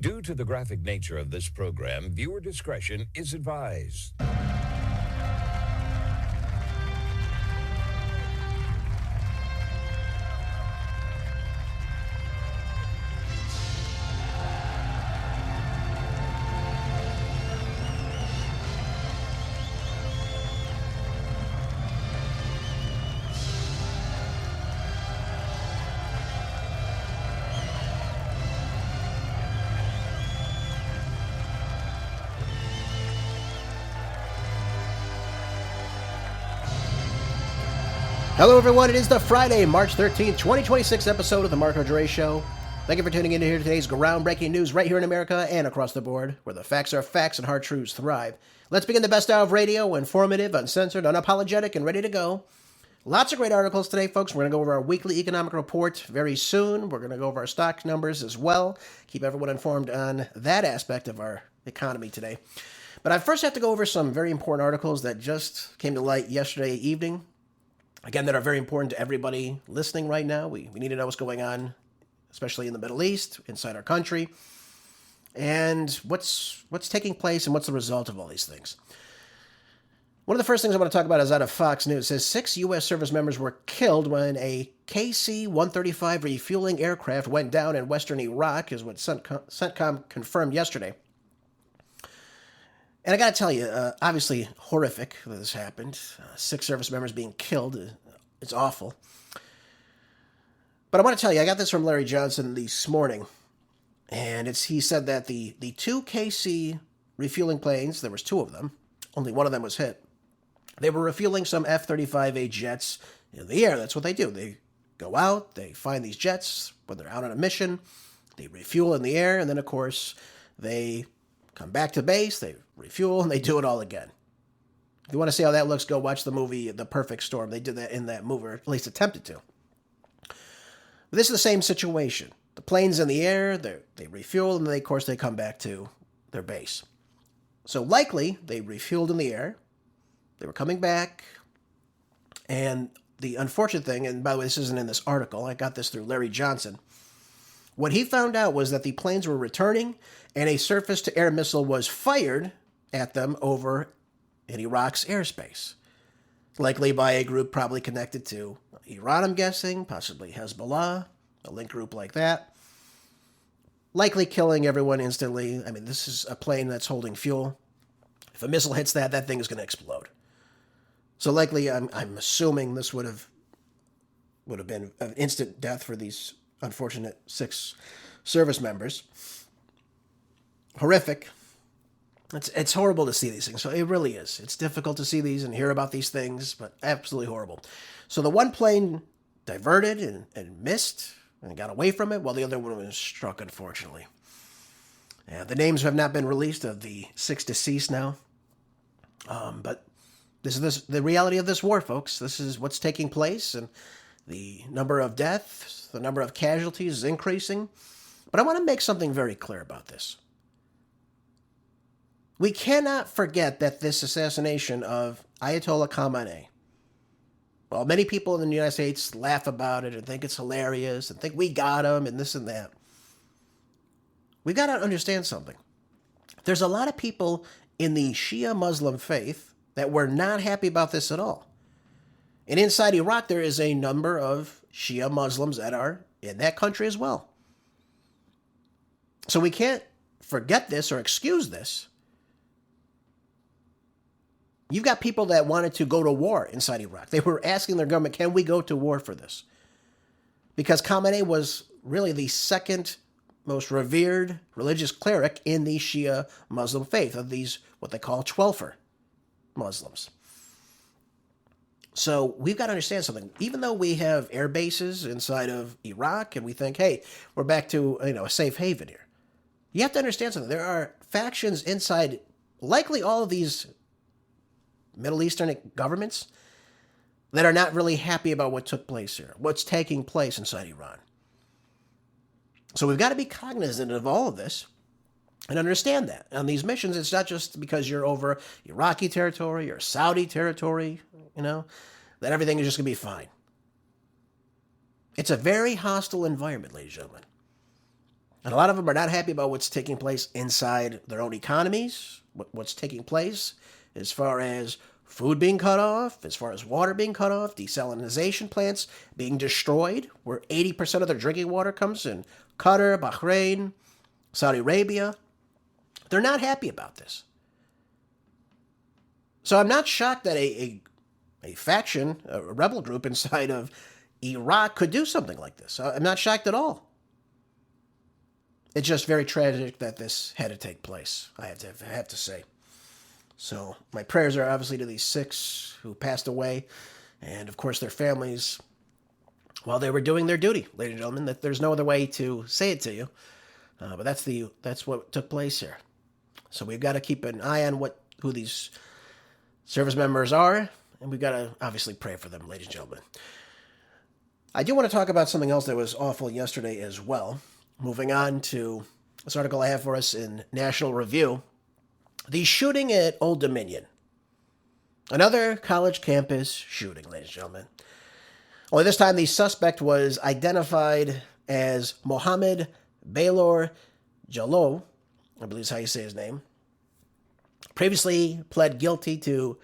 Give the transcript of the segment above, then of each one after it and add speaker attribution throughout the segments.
Speaker 1: Due to the graphic nature of this program, viewer discretion is advised.
Speaker 2: Hello, everyone. It is the Friday, March 13th, 2026 episode of The Marco Dre Show. Thank you for tuning in to hear today's groundbreaking news right here in America and across the board, where the facts are facts and hard truths thrive. Let's begin the best hour of radio, informative, uncensored, unapologetic, and ready to go. Lots of great articles today, folks. We're going to go over our weekly economic report very soon. We're going to go over our stock numbers as well. Keep everyone informed on that aspect of our economy today. But I first have to go over some very important articles that just came to light yesterday evening. Again, that are very important to everybody listening right now. We need to know what's going on, especially in the Middle East, inside our country, and what's taking place and what's the result of all these things. One of the first things I want to talk about is out of Fox News. It says 6 U.S. service members were killed when a KC-135 refueling aircraft went down in western Iraq, is what CENTCOM confirmed yesterday. And I got to tell you, obviously horrific that this happened. 6 service members being killed. It's awful. But I want to tell you, I got this from Larry Johnson this morning. And he said that the 2 KC refueling planes, there was 2 of them, only one of them was hit. They were refueling some F-35A jets in the air. That's what they do. They go out, they find these jets when they're out on a mission, they refuel in the air, and then, of course, they come back to base, they refuel, and they do it all again. If you want to see how that looks, go watch the movie The Perfect Storm. They did that in that movie, or at least attempted to. But this is the same situation. The plane's in the air, they refuel, and then, of course, they come back to their base. So likely, they refueled in the air, they were coming back, and the unfortunate thing, and by the way, this isn't in this article, I got this through Larry Johnson. What he found out was that the planes were returning and a surface-to-air missile was fired at them over in Iraq's airspace. Likely by a group probably connected to Iran, I'm guessing, possibly Hezbollah, a link group like that. Likely killing everyone instantly. I mean, this is a plane that's holding fuel. If a missile hits that thing is going to explode. So likely, I'm assuming this would have been an instant death for these unfortunate 6 service members. Horrific. It's horrible to see these things. So it really is. It's difficult to see these and hear about these things, but absolutely horrible. So the one plane diverted and missed and got away from it, while the other one was struck, unfortunately. The names have not been released of the 6 deceased now. But this is the reality of this war, folks. This is what's taking place, and the number of deaths, the number of casualties is increasing. But I want to make something very clear about this. We cannot forget that this assassination of Ayatollah Khamenei, while many people in the United States laugh about it and think it's hilarious and think we got him and this and that, we've got to understand something. There's a lot of people in the Shia Muslim faith that were not happy about this at all. And inside Iraq, there is a number of Shia Muslims that are in that country as well. So we can't forget this or excuse this. You've got people that wanted to go to war inside Iraq. They were asking their government, can we go to war for this? Because Khamenei was really the second most revered religious cleric in the Shia Muslim faith, of these, what they call Twelfer Muslims. So we've got to understand something. Even though we have air bases inside of Iraq and we think, hey, we're back to a safe haven here, you have to understand something. There are factions inside likely all of these Middle Eastern governments that are not really happy about what took place here, what's taking place inside Iran. So we've got to be cognizant of all of this and understand that. On these missions, it's not just because you're over Iraqi territory or Saudi territory, that everything is just going to be fine. It's a very hostile environment, ladies and gentlemen. And a lot of them are not happy about what's taking place inside their own economies, what's taking place as far as food being cut off, as far as water being cut off, desalination plants being destroyed, where 80% of their drinking water comes in Qatar, Bahrain, Saudi Arabia. They're not happy about this. So I'm not shocked that a faction, a rebel group inside of Iraq could do something like this. I'm not shocked at all. It's just very tragic that this had to take place, I have to say. So my prayers are obviously to these 6 who passed away, and of course their families, while they were doing their duty, ladies and gentlemen. That there's no other way to say it to you, but that's what took place here. So we've got to keep an eye on who these service members are, and we've got to obviously pray for them, ladies and gentlemen. I do want to talk about something else that was awful yesterday as well. Moving on to this article I have for us in National Review. The shooting at Old Dominion. Another college campus shooting, ladies and gentlemen. Only this time the suspect was identified as Mohammed Baylor Jallow, I believe is how you say his name. Previously pled guilty to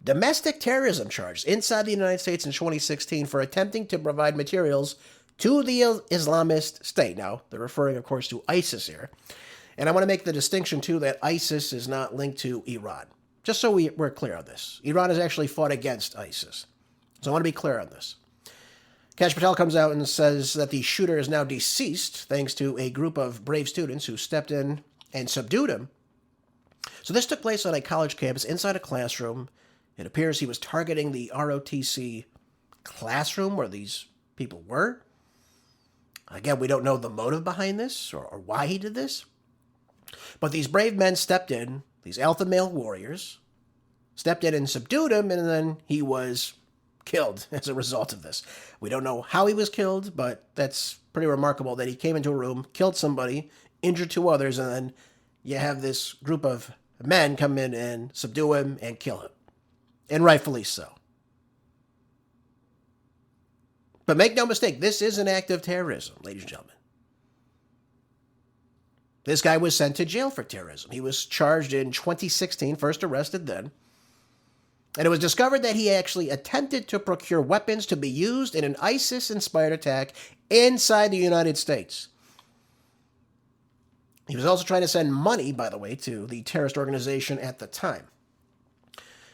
Speaker 2: domestic terrorism charges inside the United States in 2016 for attempting to provide materials to the Islamist State. Now, they're referring, of course, to ISIS here. And I want to make the distinction, too, that ISIS is not linked to Iran. Just so we're clear on this. Iran has actually fought against ISIS. So I want to be clear on this. Kash Patel comes out and says that the shooter is now deceased thanks to a group of brave students who stepped in and subdued him. So this took place on a college campus inside a classroom. It appears he was targeting the ROTC classroom where these people were. Again, we don't know the motive behind this or why he did this. But these brave men stepped in, these alpha male warriors, stepped in and subdued him, and then he was killed as a result of this. We don't know how he was killed, but that's pretty remarkable that he came into a room, killed somebody, injured 2 others, and then you have this group of men come in and subdue him and kill him. And rightfully so. But make no mistake, this is an act of terrorism, ladies and gentlemen. This guy was sent to jail for terrorism. He was charged in 2016, first arrested then. And it was discovered that he actually attempted to procure weapons to be used in an ISIS-inspired attack inside the United States. He was also trying to send money, by the way, to the terrorist organization at the time.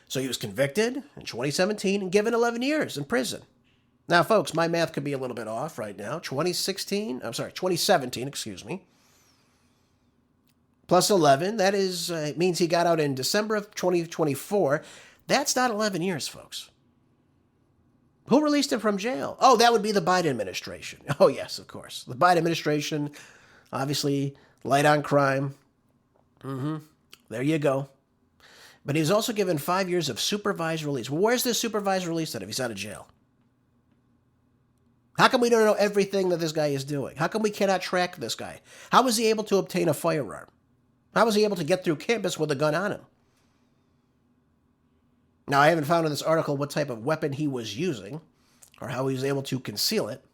Speaker 2: So he was convicted in 2017 and given 11 years in prison. Now, folks, my math could be a little bit off right now. 2017, plus 11, that is, it means he got out in December of 2024. That's not 11 years, folks. Who released him from jail? Oh, that would be the Biden administration. Oh, yes, of course. The Biden administration, obviously, light on crime. There you go. But he was also given 5 years of supervised release. Well, where's this supervised release then if he's out of jail? How come we don't know everything that this guy is doing? How come we cannot track this guy? How was he able to obtain a firearm? How was he able to get through campus with a gun on him? Now, I haven't found in this article what type of weapon he was using or how he was able to conceal it.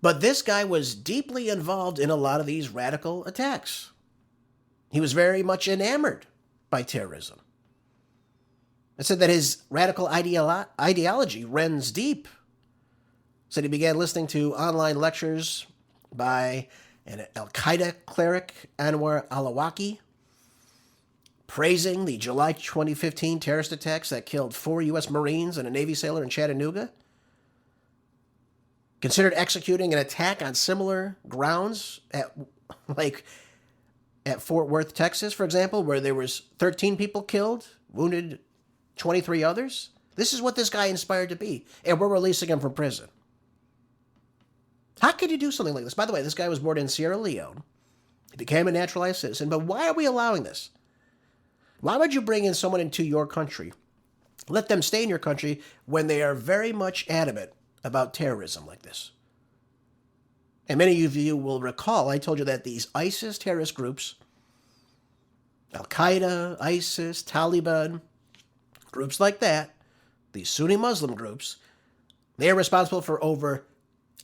Speaker 2: But this guy was deeply involved in a lot of these radical attacks. He was very much enamored by terrorism. It said that his radical ideology runs deep. Said he began listening to online lectures by an Al-Qaeda cleric, Anwar al-Awlaki, praising the July 2015 terrorist attacks that killed 4 U.S. Marines and a Navy sailor in Chattanooga. Considered executing an attack on similar grounds at Fort Worth, Texas, for example, where there was 13 people killed, wounded 23 others. This is what this guy inspired to be, and we're releasing him from prison. How could you do something like this? By the way, this guy was born in Sierra Leone. He became a naturalized citizen, but why are we allowing this? Why would you bring in someone into your country, let them stay in your country when they are very much adamant about terrorism like this? And many of you will recall, I told you that these ISIS terrorist groups, Al-Qaeda, ISIS, Taliban, groups like that, these Sunni Muslim groups, they are responsible for over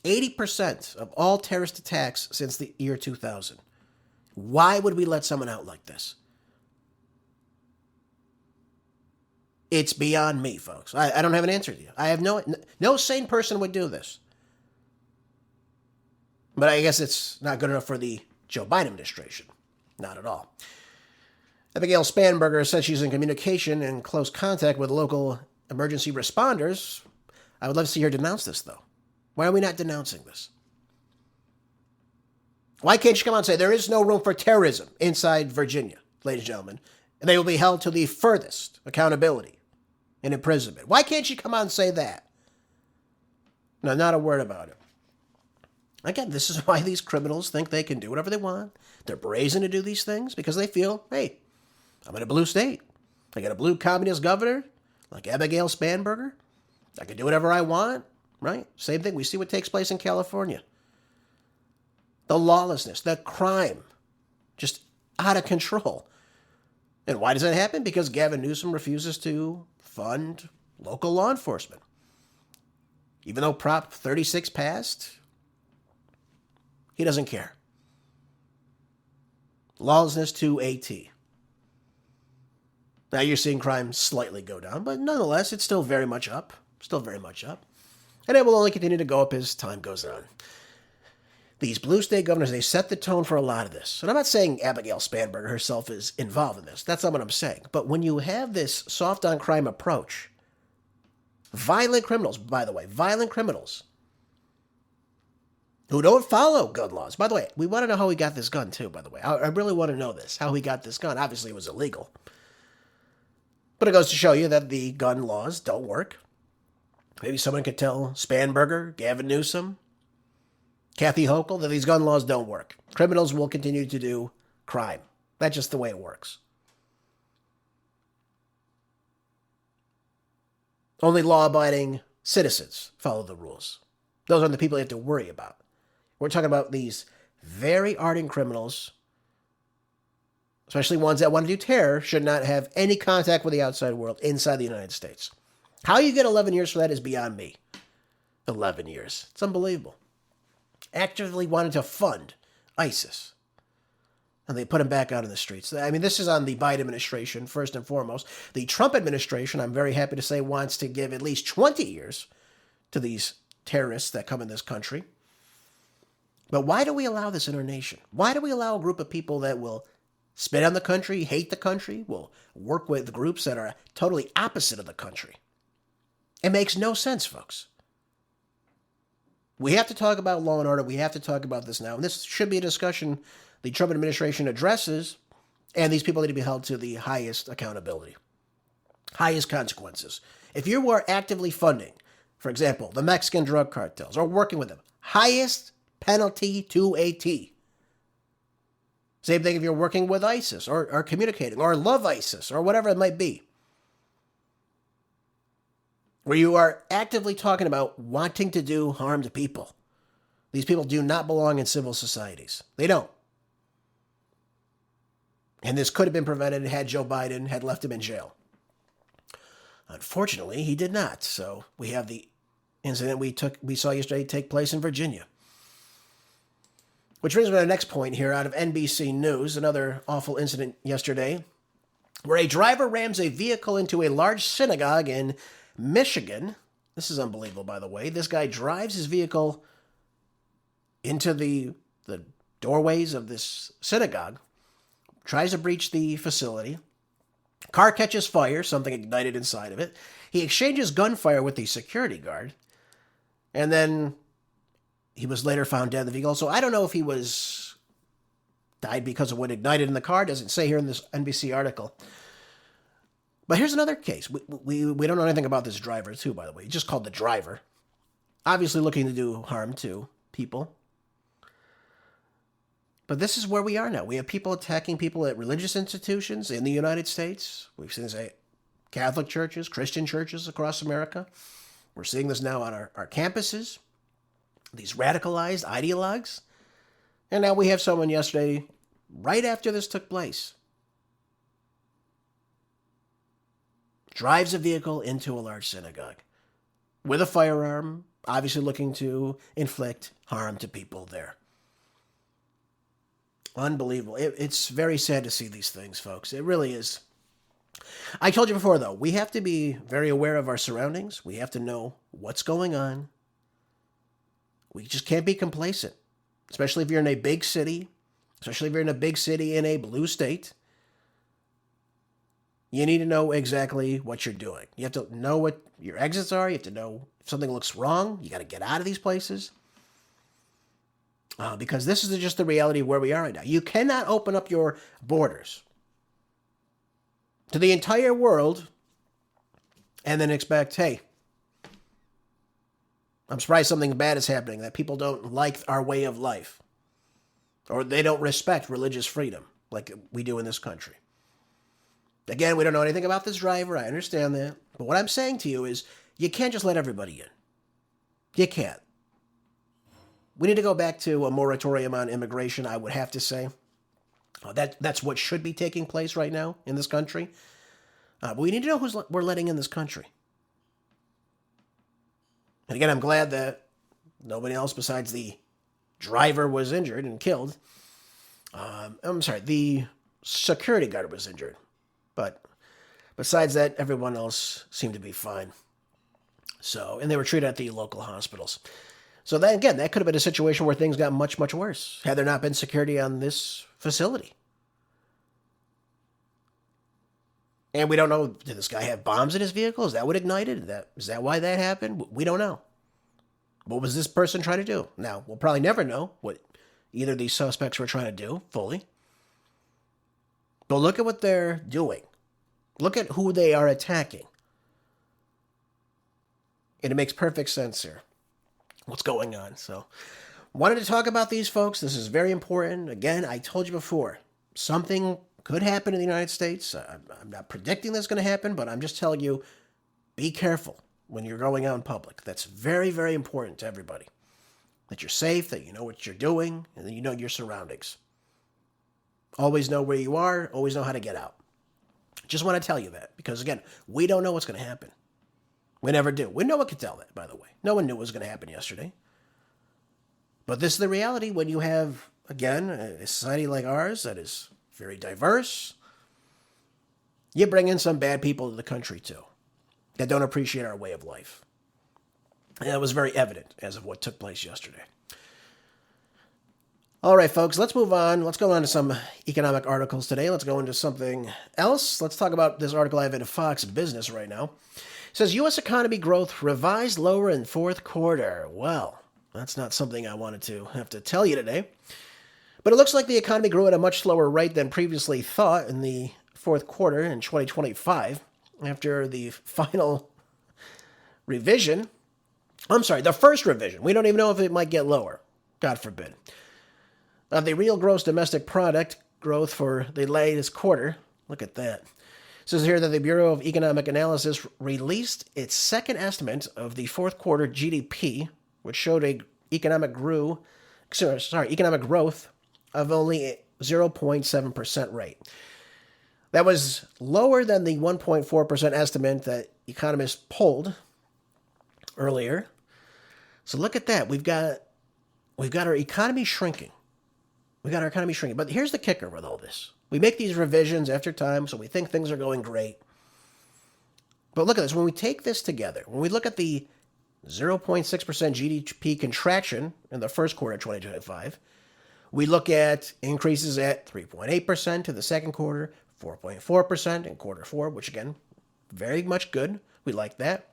Speaker 2: 80% of all terrorist attacks since the year 2000. Why would we let someone out like this? It's beyond me, folks. I don't have an answer to you. I have no sane person would do this. But I guess it's not good enough for the Joe Biden administration. Not at all. Abigail Spanberger said she's in communication and close contact with local emergency responders. I would love to see her denounce this, though. Why are we not denouncing this? Why can't she come out and say there is no room for terrorism inside Virginia, ladies and gentlemen, and they will be held to the furthest accountability and imprisonment? Why can't she come out and say that? No, not a word about it. Again, this is why these criminals think they can do whatever they want. They're brazen to do these things because they feel, hey, I'm in a blue state. I got a blue communist governor like Abigail Spanberger. I can do whatever I want, right? Same thing. We see what takes place in California. The lawlessness, the crime, just out of control. And why does that happen? Because Gavin Newsom refuses to fund local law enforcement. Even though Prop 36 passed, he doesn't care. Lawlessness to a T. Now you're seeing crime slightly go down, but nonetheless, it's still very much up. Still very much up. And it will only continue to go up as time goes on. These blue state governors, they set the tone for a lot of this. And I'm not saying Abigail Spanberger herself is involved in this. That's not what I'm saying. But when you have this soft on crime approach, violent criminals, by the way, violent criminals who don't follow gun laws. By the way, we want to know how he got this gun too, by the way. I really want to know this, how he got this gun. Obviously, it was illegal. But it goes to show you that the gun laws don't work. Maybe someone could tell Spanberger, Gavin Newsom, Kathy Hochul that these gun laws don't work. Criminals will continue to do crime. That's just the way it works. Only law-abiding citizens follow the rules. Those are the people you have to worry about. We're talking about these very ardent criminals, especially ones that want to do terror, should not have any contact with the outside world inside the United States. How you get 11 years for that is beyond me. 11 years. It's unbelievable. Actively wanted to fund ISIS. And they put him back out in the streets. I mean, this is on the Biden administration, first and foremost. The Trump administration, I'm very happy to say, wants to give at least 20 years to these terrorists that come in this country. But why do we allow this in our nation? Why do we allow a group of people that will spit on the country, hate the country, will work with groups that are totally opposite of the country? It makes no sense, folks. We have to talk about law and order. We have to talk about this now. And this should be a discussion the Trump administration addresses, and these people need to be held to the highest accountability, highest consequences. If you are actively funding, for example, the Mexican drug cartels or working with them, highest penalty to a T. Same thing if you're working with ISIS or communicating or love ISIS or whatever it might be. Where you are actively talking about wanting to do harm to people. These people do not belong in civil societies. They don't. And this could have been prevented had Joe Biden had left him in jail. Unfortunately, he did not. So we have the incident we saw yesterday take place in Virginia. Which brings me to the next point here out of NBC News, another awful incident yesterday, where a driver rams a vehicle into a large synagogue in Michigan. This is unbelievable, by the way. This guy drives his vehicle into the doorways of this synagogue, tries to breach the facility. Car catches fire, something ignited inside of it. He exchanges gunfire with the security guard, and then he was later found dead in the vehicle. So I don't know if he died because of what ignited in the car. Doesn't say here in this NBC article. But here's another case. We don't know anything about this driver, too, by the way. He's just called the driver. Obviously looking to do harm to people. But this is where we are now. We have people attacking people at religious institutions in the United States. We've seen this at Catholic churches, Christian churches across America. We're seeing this now on our campuses. These radicalized ideologues. And now we have someone yesterday, right after this took place, drives a vehicle into a large synagogue with a firearm, obviously looking to inflict harm to people there. Unbelievable. It's very sad to see these things, folks. It really is. I told you before, though, we have to be very aware of our surroundings. We have to know what's going on. We just can't be complacent, especially if you're in a big city, especially if you're in a big city in a blue state. You need to know exactly what you're doing. You have to know what your exits are. You have to know if something looks wrong. You got to get out of these places. Because this is just the reality of where we are right now. You cannot open up your borders to the entire world and then expect, hey, I'm surprised something bad is happening, that people don't like our way of life, or they don't respect religious freedom like we do in this country. Again, we don't know anything about this driver. I understand that. But what I'm saying to you is you can't just let everybody in. You can't. We need to go back to a moratorium on immigration, I would have to say. That's what should be taking place right now in this country. But we need to know who we're letting in this country. And again, I'm glad that nobody else besides the driver was injured and killed. I'm sorry, the security guard was injured. But besides that, everyone else seemed to be fine. So, and they were treated at the local hospitals. So that, again, that could have been a situation where things got much, much worse had there not been security on this facility. And we don't know, did this guy have bombs in his vehicle? Is that what ignited? Is that why that happened? We don't know. What was this person trying to do? Now, we'll probably never know what either of these suspects were trying to do fully. But look at what they're doing. Look at who they are attacking. And it makes perfect sense here. What's going on? So, wanted to talk about these folks. This is very important. Again, I told you before, something could happen in the United States. I'm not predicting that's going to happen, but I'm just telling you, be careful when you're going out in public. That's very, very important to everybody. That you're safe, that you know what you're doing, and that you know your surroundings. Always know where you are, always know how to get out. Just want to tell you that, because again, we don't know what's going to happen. We never do. We no one could tell that, by the way. No one knew what was going to happen yesterday. But this is the reality when you have, again, a society like ours that is very diverse. You bring in some bad people to the country, too, that don't appreciate our way of life. And that was very evident as of what took place yesterday. All right, folks, let's move on. Let's go on to some economic articles today. Let's go into something else. Let's talk about this article I have in Fox Business right now. It says, U.S. economy growth revised lower in fourth quarter. Well, that's not something I wanted to have to tell you today. But it looks like the economy grew at a much slower rate than previously thought in the fourth quarter in 2025 after the final revision. I'm sorry, the first revision. We don't even know if it might get lower. God forbid. The real gross domestic product growth for the latest quarter. Look at that. It says here that the Bureau of Economic Analysis released its second estimate of the fourth quarter GDP, which showed economic growth of only 0.7% rate. That was lower than the 1.4% estimate that economists polled earlier. So look at that. We've got our economy shrinking. But here's the kicker with all this. We make these revisions after time, so we think things are going great. But look at this. When we take this together, when we look at the 0.6% GDP contraction in the first quarter of 2025, we look at increases at 3.8% in the second quarter, 4.4% in quarter four, which again, very much good. We like that.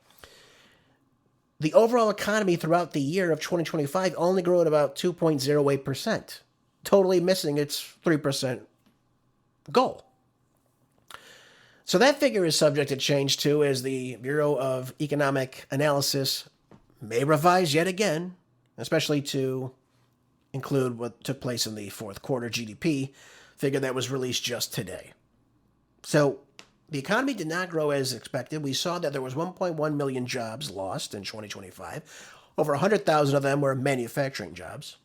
Speaker 2: The overall economy throughout the year of 2025 only grew at about 2.08%, totally missing its 3% goal. So that figure is subject to change too, as the Bureau of Economic Analysis may revise yet again, especially to include what took place in the fourth quarter GDP figure that was released just today. So the economy did not grow as expected. We saw that there was 1.1 million jobs lost in 2025. Over 100,000 of them were manufacturing jobs.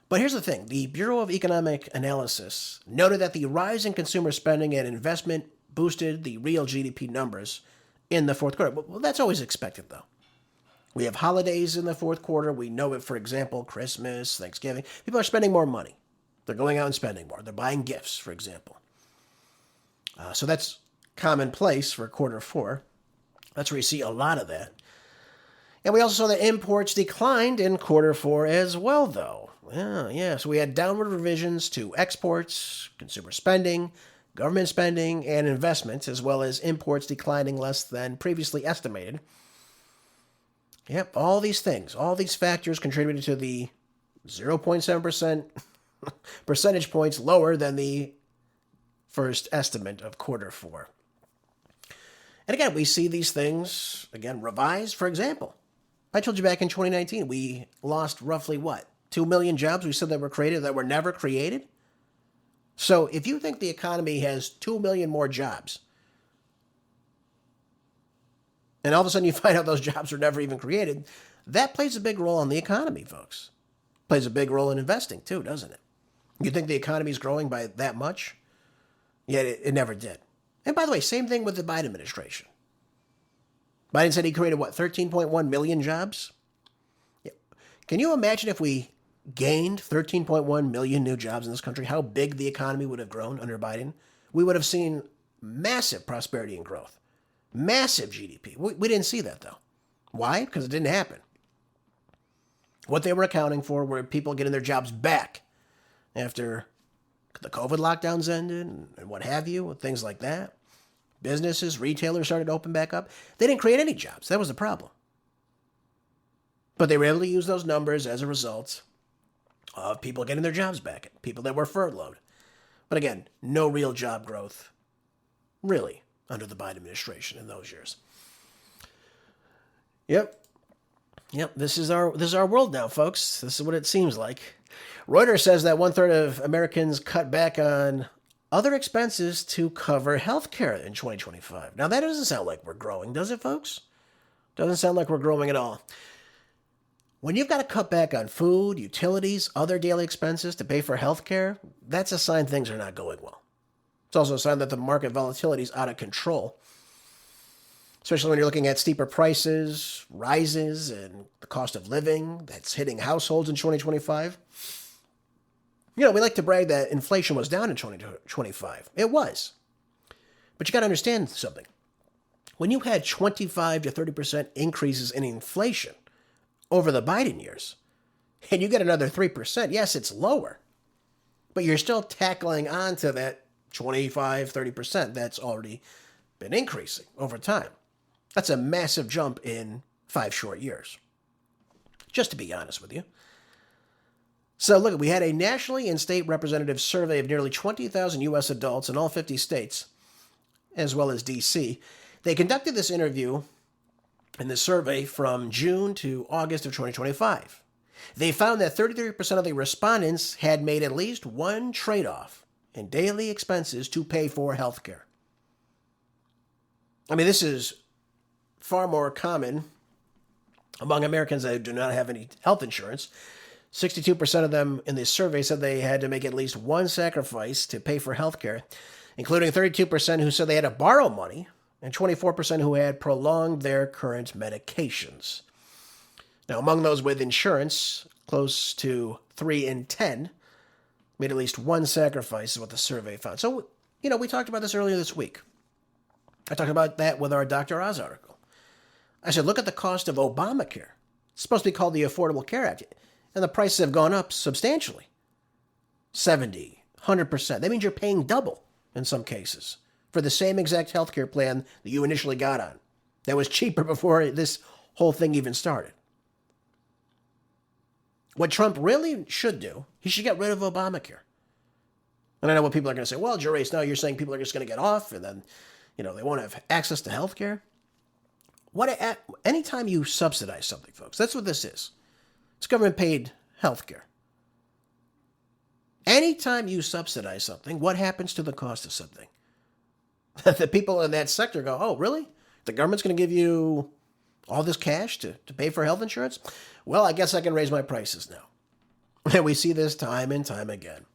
Speaker 2: But here's the thing. The Bureau of Economic Analysis noted that the rise in consumer spending and investment boosted the real GDP numbers in the fourth quarter. Well, that's always expected, though. We have holidays in the fourth quarter. We know it, for example, Christmas, Thanksgiving. People are spending more money. They're going out and spending more. They're buying gifts, for example. So that's commonplace for quarter four. That's where you see a lot of that. And we also saw that imports declined in quarter four as well, though. Yeah. So we had downward revisions to exports, consumer spending, government spending, and investments, as well as imports declining less than previously estimated. Yep, all these things, all these factors contributed to the 0.7% percentage points lower than the first estimate of quarter four. And again, we see these things, again, revised. For example, I told you back in 2019, we lost roughly what? 2 million jobs we said that were created that were never created? So if you think the economy has 2 million more jobs, and all of a sudden you find out those jobs were never even created, that plays a big role in the economy, folks. Plays a big role in investing too, doesn't it? You think the economy is growing by that much? Yet it never did. And by the way, same thing with the Biden administration. Biden said he created, 13.1 million jobs? Yeah. Can you imagine if we gained 13.1 million new jobs in this country, how big the economy would have grown under Biden? We would have seen massive prosperity and growth. Massive GDP. We didn't see that, though. Why? Because it didn't happen. What they were accounting for were people getting their jobs back after the COVID lockdowns ended and what have you, and things like that. Businesses, retailers started to open back up. They didn't create any jobs. That was the problem. But they were able to use those numbers as a result of people getting their jobs back, people that were furloughed. But again, no real job growth, really, under the Biden administration in those years. Yep, this is our world now, folks. This is what it seems like. Reuters says that 1/3 of Americans cut back on other expenses to cover healthcare in 2025. Now, that doesn't sound like we're growing, does it, folks? Doesn't sound like we're growing at all. When you've got to cut back on food, utilities, other daily expenses to pay for healthcare, that's a sign things are not going well. It's also a sign that the market volatility is out of control, especially when you're looking at steeper prices, rises, and the cost of living that's hitting households in 2025. You know, we like to brag that inflation was down in 2025. It was. But you got to understand something. When you had 25 to 30% increases in inflation over the Biden years, and you get another 3%, yes, it's lower, but you're still tackling onto that 25, 30% that's already been increasing over time. That's a massive jump in 5 short years, just to be honest with you. So look, we had a nationally and state representative survey of nearly 20,000 U.S. adults in all 50 states, as well as D.C. They conducted this interview and this survey from June to August of 2025. They found that 33% of the respondents had made at least one trade-off in daily expenses to pay for health care. I mean, this is far more common among Americans that do not have any health insurance. 62% of them in this survey said they had to make at least one sacrifice to pay for health care, including 32% who said they had to borrow money and 24% who had prolonged their current medications. Now, among those with insurance, close to 3 in 10 made at least one sacrifice, is what the survey found. So, you know, we talked about this earlier this week. I talked about that with our Dr. Oz article. I said, look at the cost of Obamacare. It's supposed to be called the Affordable Care Act. And the prices have gone up substantially. 70, 100%. That means you're paying double in some cases for the same exact healthcare plan that you initially got on. That was cheaper before this whole thing even started. What Trump really should do, he should get rid of Obamacare. And I know what people are going to say, well, Jerace, now you're saying people are just going to get off and then, you know, they won't have access to healthcare. Anytime you subsidize something, folks, that's what this is. It's government-paid health care. Anytime you subsidize something, what happens to the cost of something? The people in that sector go, oh, really? The government's going to give you all this cash to pay for health insurance? Well, I guess I can raise my prices now. And we see this time and time again.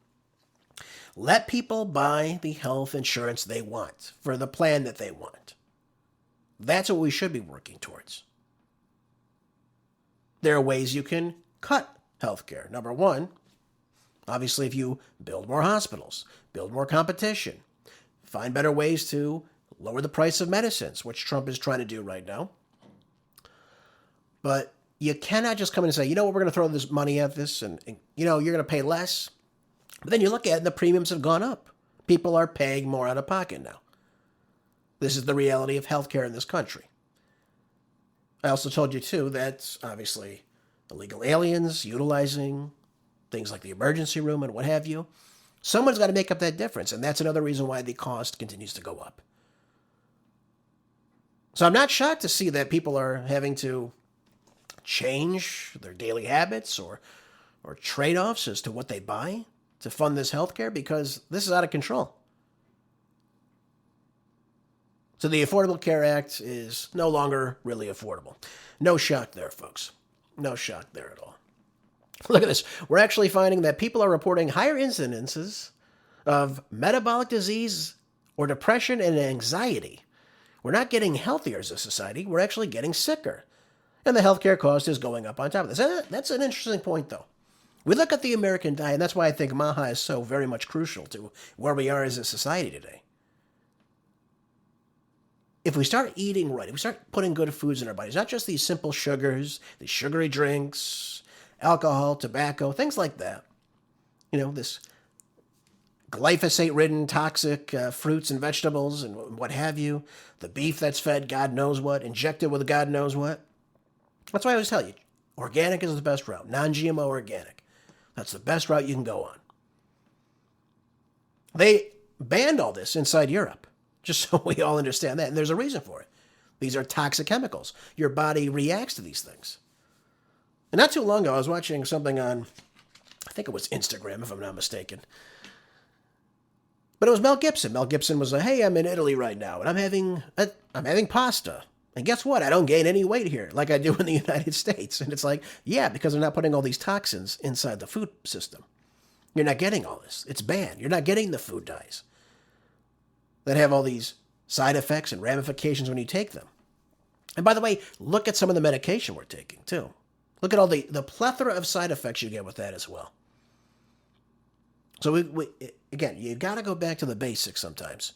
Speaker 2: Let people buy the health insurance they want for the plan that they want. That's what we should be working towards. There are ways you can cut healthcare. Number one, obviously, if you build more hospitals, build more competition, find better ways to lower the price of medicines, which Trump is trying to do right now. But you cannot just come in and say, you know what, we're going to throw this money at this and you're going to pay less. But then you look at it and the premiums have gone up. People are paying more out of pocket now. This is the reality of healthcare in this country. I also told you, too, that obviously illegal aliens utilizing things like the emergency room and what have you, someone's got to make up that difference. And that's another reason why the cost continues to go up. So I'm not shocked to see that people are having to change their daily habits or trade-offs as to what they buy to fund this healthcare because this is out of control. So the Affordable Care Act is no longer really affordable. No shock there, folks. No shock there at all. Look at this. We're actually finding that people are reporting higher incidences of metabolic disease or depression and anxiety. We're not getting healthier as a society. We're actually getting sicker. And the healthcare cost is going up on top of this. That's an interesting point, though. We look at the American diet, and that's why I think MAHA is so very much crucial to where we are as a society today. If we start eating right, if we start putting good foods in our bodies, not just these simple sugars, these sugary drinks, alcohol, tobacco, things like that. This glyphosate-ridden toxic fruits and vegetables and what have you. The beef that's fed God knows what, injected with God knows what. That's why I always tell you, organic is the best route. Non-GMO organic. That's the best route you can go on. They banned all this inside Europe, just so we all understand that. And there's a reason for it. These are toxic chemicals. Your body reacts to these things. And not too long ago, I was watching something on, I think it was Instagram, if I'm not mistaken. But it was Mel Gibson. Mel Gibson was like, hey, I'm in Italy right now, and I'm having pasta. And guess what? I don't gain any weight here like I do in the United States. And it's like, yeah, because they're not putting all these toxins inside the food system. You're not getting all this. It's banned. You're not getting the food dyes that have all these side effects and ramifications when you take them. And by the way, look at some of the medication we're taking, too. Look at all the plethora of side effects you get with that as well. So, again, you got to go back to the basics sometimes.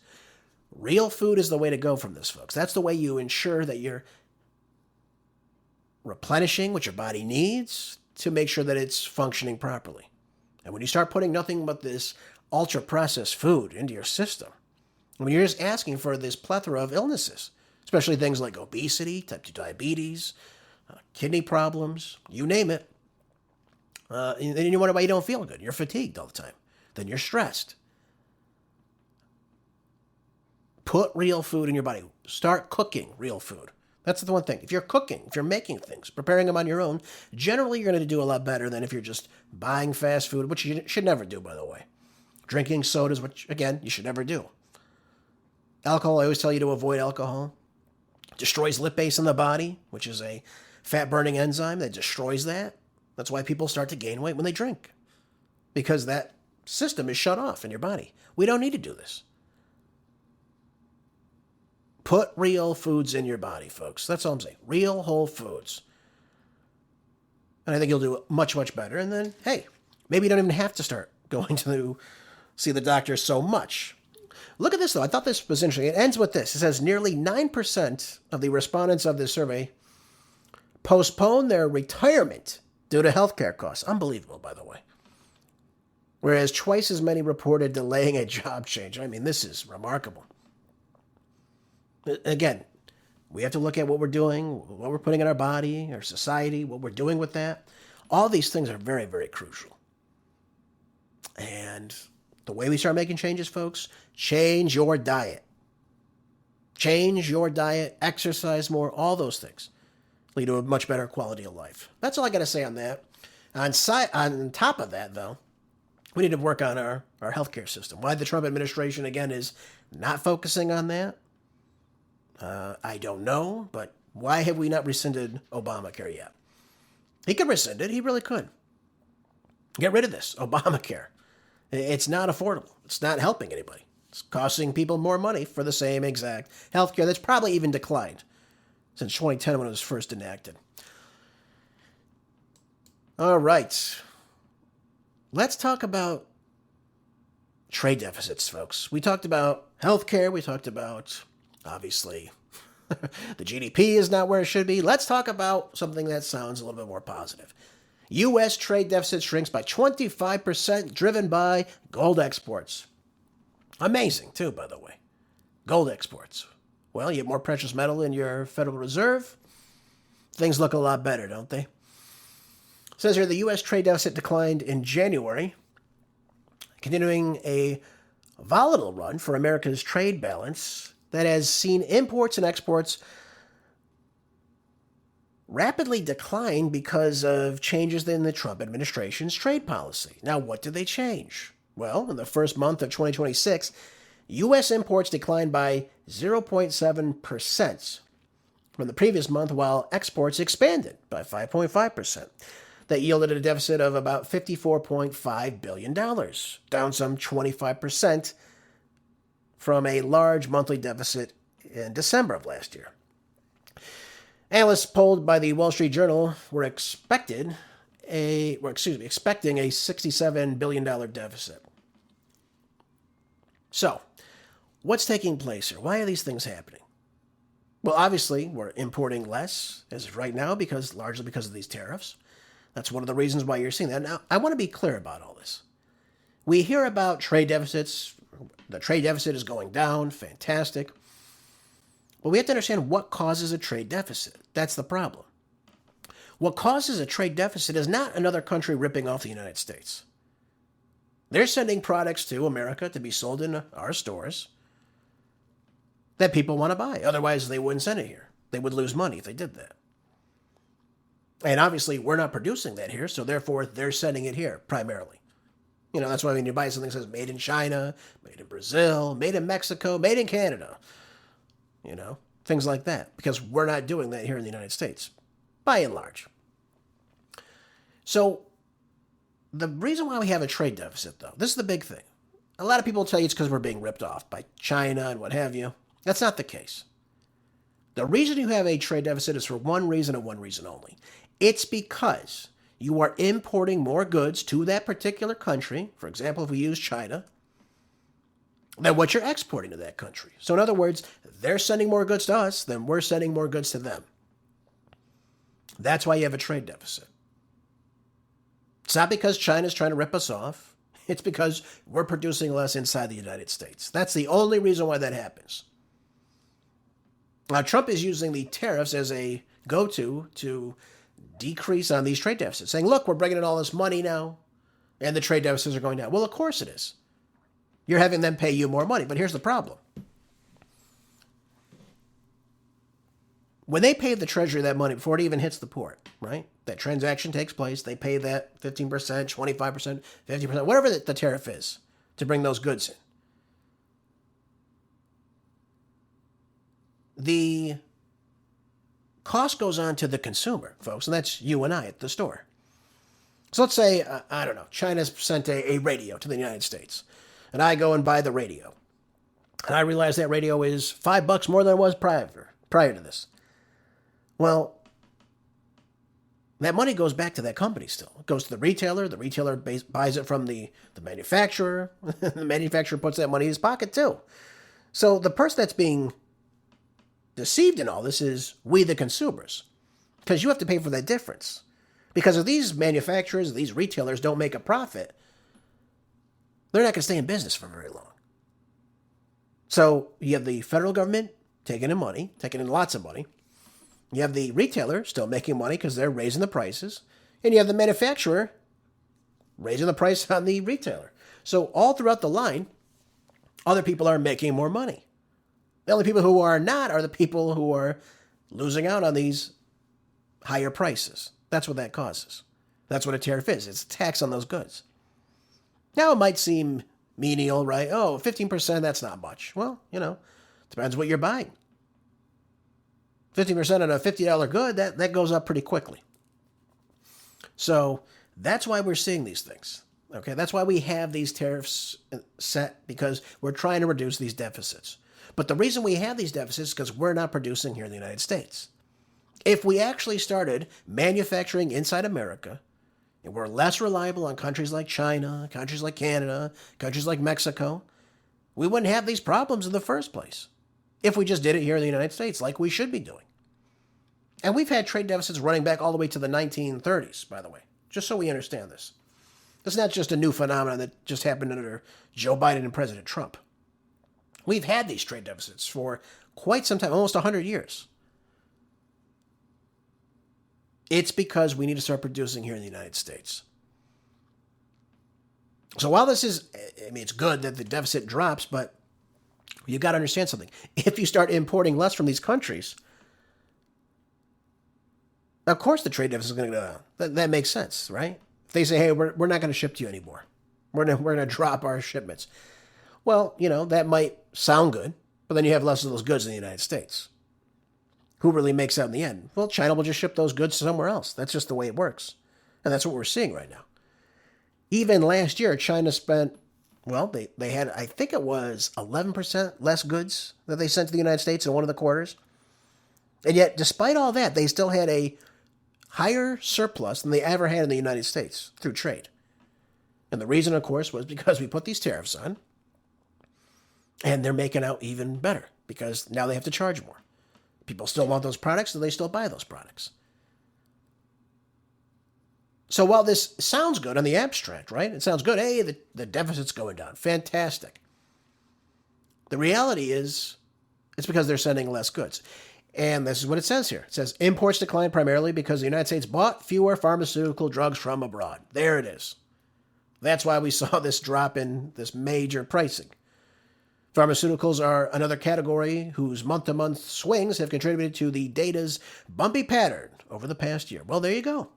Speaker 2: Real food is the way to go from this, folks. That's the way you ensure that you're replenishing what your body needs to make sure that it's functioning properly. And when you start putting nothing but this ultra-processed food into your system, when you're just asking for this plethora of illnesses, especially things like obesity, type 2 diabetes, kidney problems, you name it, and then you wonder why you don't feel good. You're fatigued all the time. Then you're stressed. Put real food in your body. Start cooking real food. That's the one thing. If you're cooking, if you're making things, preparing them on your own, generally you're going to do a lot better than if you're just buying fast food, which you should never do, by the way. Drinking sodas, which, again, you should never do. Alcohol, I always tell you to avoid alcohol. Destroys lipase in the body, which is a fat-burning enzyme that destroys that. That's why people start to gain weight when they drink, because that system is shut off in your body. We don't need to do this. Put real foods in your body, folks. That's all I'm saying. Real whole foods. And I think you'll do much, much better. And then, hey, maybe you don't even have to start going to see the doctor so much. Look at this, though. I thought this was interesting. It ends with this. It says nearly 9% of the respondents of this survey postpone their retirement due to healthcare costs. Unbelievable, by the way. Whereas twice as many reported delaying a job change. I mean, this is remarkable. Again, we have to look at what we're doing, what we're putting in our body, our society, what we're doing with that. All these things are very, very crucial. And the way we start making changes, folks, change your diet. Change your diet, exercise more, all those things lead to a much better quality of life. That's all I got to say on that. On top of that, though, we need to work on our healthcare system. Why the Trump administration, again, is not focusing on that, I don't know, but why have we not rescinded Obamacare yet? He could rescind it. He really could. Get rid of this, Obamacare. It's not affordable. It's not helping anybody. It's costing people more money for the same exact healthcare that's probably even declined since 2010 when it was first enacted. All right. Let's talk about trade deficits, folks. We talked about healthcare. We talked about, obviously, the GDP is not where it should be. Let's talk about something that sounds a little bit more positive. U.S. trade deficit shrinks by 25%, driven by gold exports. Amazing, too, by the way. Gold exports. Well, you have more precious metal in your Federal Reserve. Things look a lot better, don't they? It says here the U.S. trade deficit declined in January, continuing a volatile run for America's trade balance that has seen imports and exports rapidly decline because of changes in the Trump administration's trade policy. Now, what did they change? Well, in the first month of 2026, U.S. imports declined by 0.7% from the previous month, while exports expanded by 5.5%. That yielded a deficit of about $54.5 billion, down some 25% from a large monthly deficit in December of last year. Analysts polled by the Wall Street Journal were expecting a $67 billion deficit. So, what's taking place here? Why are these things happening? Well, obviously, we're importing less as of right now largely because of these tariffs. That's one of the reasons why you're seeing that. Now, I want to be clear about all this. We hear about trade deficits. The trade deficit is going down. Fantastic. But we have to understand what causes a trade deficit. That's the problem. What causes a trade deficit is not another country ripping off the United States. They're sending products to America to be sold in our stores that people want to buy. Otherwise, they wouldn't send it here. They would lose money if they did that. And obviously, we're not producing that here, so therefore, they're sending it here primarily. That's why when you buy something that says made in China, made in Brazil, made in Mexico, made in Canada, things like that, because we're not doing that here in the United States, by and large. So, the reason why we have a trade deficit, though, this is the big thing. A lot of people tell you it's because we're being ripped off by China and what have you. That's not the case. The reason you have a trade deficit is for one reason and one reason only. It's because you are importing more goods to that particular country, for example, if we use China, than what you're exporting to that country. So in other words, they're sending more goods to us than we're sending more goods to them. That's why you have a trade deficit. It's not because China's trying to rip us off. It's because we're producing less inside the United States. That's the only reason why that happens. Now, Trump is using the tariffs as a go-to to decrease on these trade deficits, saying, look, we're bringing in all this money now, and the trade deficits are going down. Well, of course it is. You're having them pay you more money, but here's the problem. When they pay the Treasury that money before it even hits the port, right? That transaction takes place, they pay that 15%, 25%, 50%, whatever the tariff is to bring those goods in. The cost goes on to the consumer, folks, and that's you and I at the store. So let's say, I don't know, China's sent a radio to the United States, and I go and buy the radio. And I realize that radio is $5 more than it was prior to this. Well, that money goes back to that company still. It goes to the retailer buys it from the manufacturer. The manufacturer puts that money in his pocket too. So the person that's being deceived in all this is we, the consumers, because you have to pay for that difference. Because if these manufacturers, these retailers don't make a profit, they're not going to stay in business for very long. So you have the federal government taking in lots of money. You have the retailer still making money because they're raising the prices. And you have the manufacturer raising the price on the retailer. So all throughout the line, other people are making more money. The only people who are not are the people who are losing out on these higher prices. That's what that causes. That's what a tariff is. It's a tax on those goods. Now it might seem menial, right? Oh, 15%, that's not much. Well, depends what you're buying. 50% on a $50 good, that goes up pretty quickly. So that's why we're seeing these things. Okay, that's why we have these tariffs set, because we're trying to reduce these deficits. But the reason we have these deficits is because we're not producing here in the United States. If we actually started manufacturing inside America, and we're less reliable on countries like China, countries like Canada, countries like Mexico, we wouldn't have these problems in the first place if we just did it here in the United States like we should be doing. And we've had trade deficits running back all the way to the 1930s, by the way, just so we understand this. It's not just a new phenomenon that just happened under Joe Biden and President Trump. We've had these trade deficits for quite some time, almost 100 years. It's because we need to start producing here in the United States. So while this is, it's good that the deficit drops, but you've got to understand something. If you start importing less from these countries, of course the trade deficit is going to go down. That makes sense, right? If they say, hey, we're not going to ship to you anymore. We're going to drop our shipments. Well, that might sound good, but then you have less of those goods in the United States. Who really makes out in the end? Well, China will just ship those goods somewhere else. That's just the way it works. And that's what we're seeing right now. Even last year, China spent, they had, I think it was 11% less goods that they sent to the United States in one of the quarters. And yet, despite all that, they still had a higher surplus than they ever had in the United States through trade. And the reason, of course, was because we put these tariffs on, and they're making out even better because now they have to charge more. People still want those products, so they still buy those products. So while this sounds good on the abstract, right? It sounds good. Hey, the deficit's going down. Fantastic. The reality is it's because they're sending less goods. And this is what it says here. It says imports declined primarily because the United States bought fewer pharmaceutical drugs from abroad. There it is. That's why we saw this drop in this major pricing. Pharmaceuticals are another category whose month-to-month swings have contributed to the data's bumpy pattern over the past year. Well, there you go.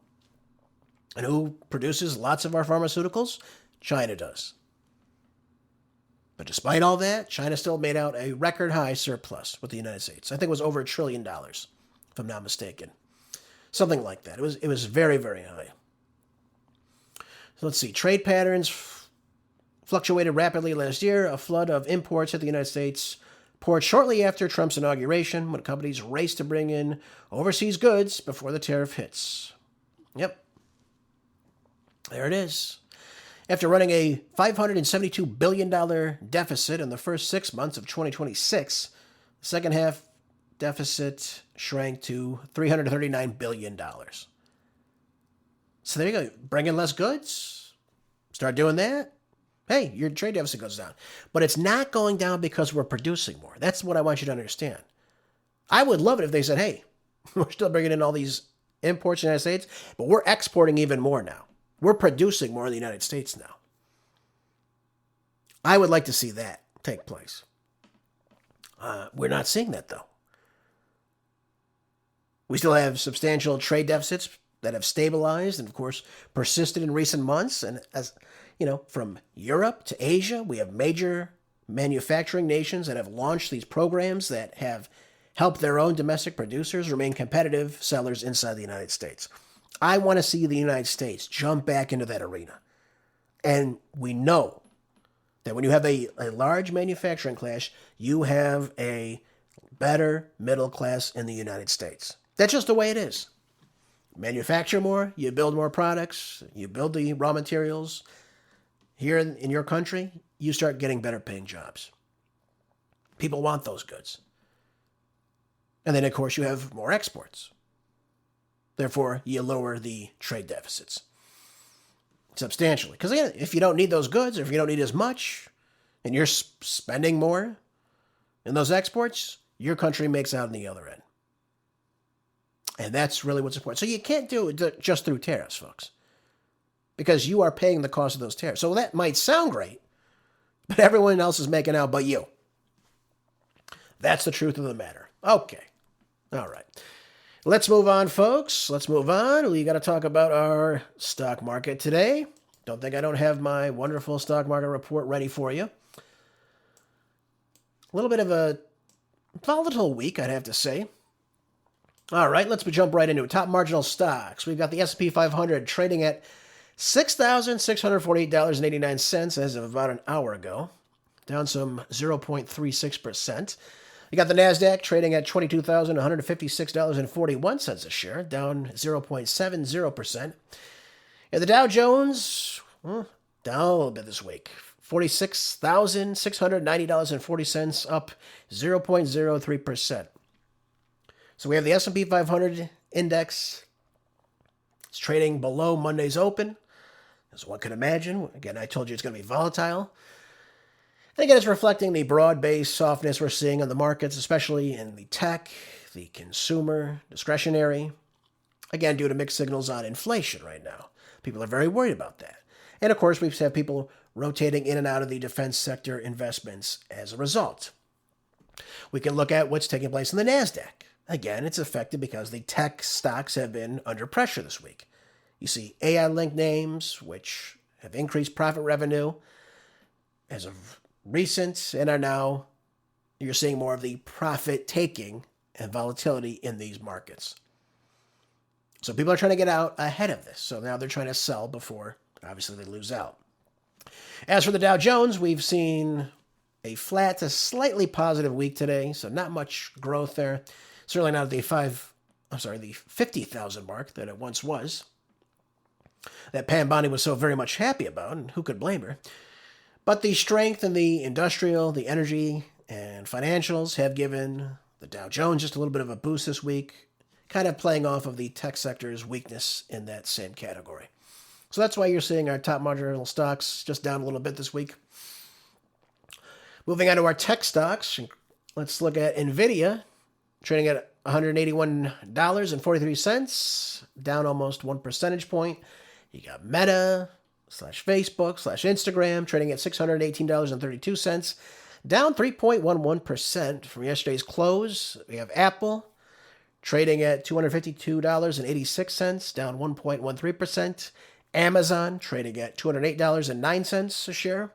Speaker 2: And who produces lots of our pharmaceuticals? China does. But despite all that, China still made out a record high surplus with the United States. I think it was over $1 trillion, if I'm not mistaken. Something like that. It was very, very high. So let's see. Trade patterns fluctuated rapidly last year. A flood of imports hit the United States poured shortly after Trump's inauguration when companies raced to bring in overseas goods before the tariff hits. Yep. There it is. After running a $572 billion deficit in the first 6 months of 2026, the second half deficit shrank to $339 billion. So there you go. Bring in less goods. Start doing that. Hey, your trade deficit goes down. But it's not going down because we're producing more. That's what I want you to understand. I would love it if they said, hey, we're still bringing in all these imports in the United States, but we're exporting even more now. We're producing more in the United States now. I would like to see that take place. We're not seeing that, though. We still have substantial trade deficits that have stabilized and, of course, persisted in recent months. And as from Europe to Asia, we have major manufacturing nations that have launched these programs that have helped their own domestic producers remain competitive sellers inside the United States. I want to see the United States jump back into that arena. And we know that when you have a large manufacturing class, you have a better middle class in the United States. That's just the way it is. Manufacture more, you build more products, you build the raw materials. Here in your country, you start getting better paying jobs. People want those goods. And then, of course, you have more exports. Therefore, you lower the trade deficits substantially. Because again, if you don't need those goods, or if you don't need as much, and you're spending more in those exports, your country makes out on the other end. And that's really what's important. So you can't do it just through tariffs, folks, because you are paying the cost of those tariffs. So that might sound great, but everyone else is making out but you. That's the truth of the matter. Okay. All right. Let's move on, folks. Let's move on. We got to talk about our stock market today. Don't think I don't have my wonderful stock market report ready for you. A little bit of a volatile week, I'd have to say. All right, let's jump right into it. Top marginal stocks. We've got the S&P 500 trading at $6,648.89 as of about an hour ago, down some 0.36%. You got the NASDAQ trading at $22,156.41 a share, down 0.70%. And the Dow Jones, down a little bit this week. $46,690.40, up 0.03%. So we have the S&P 500 index. It's trading below Monday's open, as one can imagine. Again, I told you it's going to be volatile. And again, it's reflecting the broad-based softness we're seeing on the markets, especially in the tech, the consumer, discretionary. Again, due to mixed signals on inflation right now. People are very worried about that. And of course, we have people rotating in and out of the defense sector investments as a result. We can look at what's taking place in the NASDAQ. Again, it's affected because the tech stocks have been under pressure this week. You see AI-linked names, which have increased profit revenue as of recent and are now, you're seeing more of the profit-taking and volatility in these markets. So people are trying to get out ahead of this. So now they're trying to sell before, obviously, they lose out. As for the Dow Jones, we've seen a flat to slightly positive week today, so not much growth there. Certainly not at the 50,000 mark that it once was. That Pam Bondi was so very much happy about, and who could blame her? But the strength in the industrial, the energy, and financials have given the Dow Jones just a little bit of a boost this week, kind of playing off of the tech sector's weakness in that same category. So that's why you're seeing our top marginal stocks just down a little bit this week. Moving on to our tech stocks, let's look at NVIDIA, trading at $181.43, down almost 1 percentage point. You got Meta / Facebook / Instagram, trading at $618.32, down 3.11% from yesterday's close. We have Apple, trading at $252.86, down 1.13%. Amazon, trading at $208.09 a share,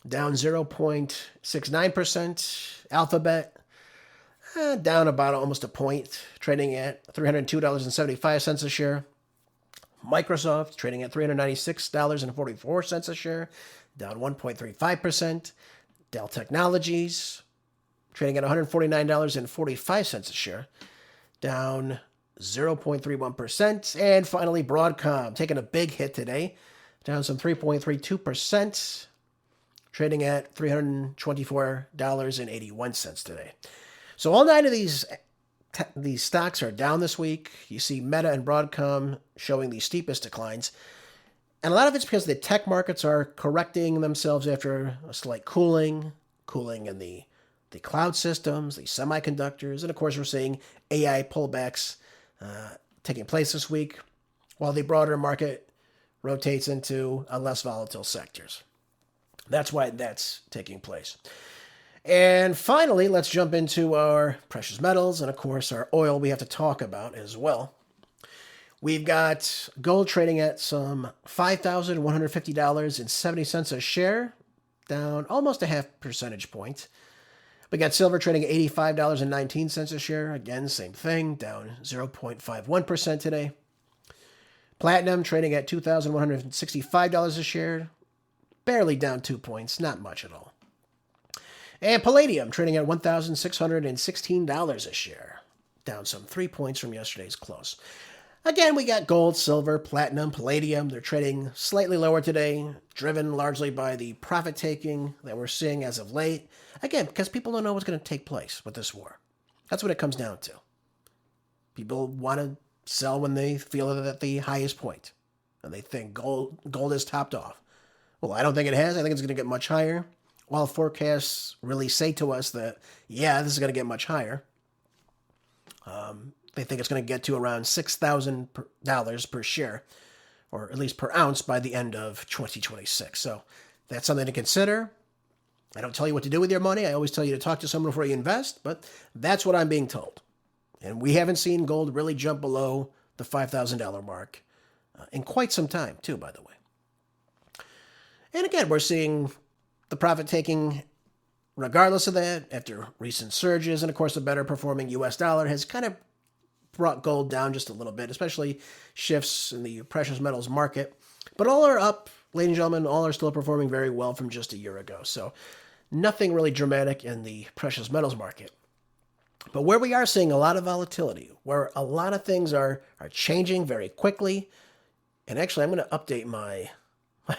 Speaker 2: down 0.69%. Alphabet, down about almost a point, trading at $302.75 a share. Microsoft, trading at $396.44 a share, down 1.35%. Dell Technologies, trading at $149.45 a share, down 0.31%. And finally, Broadcom, taking a big hit today, down some 3.32%, trading at $324.81 today. So all 9 of these stocks are down this week. You see Meta and Broadcom showing the steepest declines. And a lot of it's because the tech markets are correcting themselves after a slight cooling in the cloud systems, the semiconductors, and of course we're seeing AI pullbacks taking place this week, while the broader market rotates into less volatile sectors. That's why that's taking place. And finally, let's jump into our precious metals and, of course, our oil we have to talk about as well. We've got gold trading at some $5,150.70 a share, down almost a half percentage point. We got silver trading at $85.19 a share. Again, same thing, down 0.51% today. Platinum trading at $2,165 a share, barely down 2 points, not much at all. And palladium trading at $1,616 a share, down some 3 points from yesterday's close. Again, we got gold, silver, platinum, palladium. They're trading slightly lower today, driven largely by the profit-taking that we're seeing as of late. Again, because people don't know what's going to take place with this war. That's what it comes down to. People want to sell when they feel they're at the highest point, and they think gold is topped off. Well, I don't think it has. I think it's going to get much higher. While forecasts really say to us that, yeah, this is going to get much higher. They think it's going to get to around $6,000 per share, or at least per ounce, by the end of 2026. So that's something to consider. I don't tell you what to do with your money. I always tell you to talk to someone before you invest, but that's what I'm being told. And we haven't seen gold really jump below the $5,000 mark in quite some time, too, by the way. And again, we're seeing the profit-taking regardless of that after recent surges. And, of course, the better performing U.S. dollar has kind of brought gold down just a little bit, especially shifts in the precious metals market. But all are up, ladies and gentlemen, all are still performing very well from just a year ago. So nothing really dramatic in the precious metals market. But where we are seeing a lot of volatility, where a lot of things are changing very quickly, And actually, I'm going to update my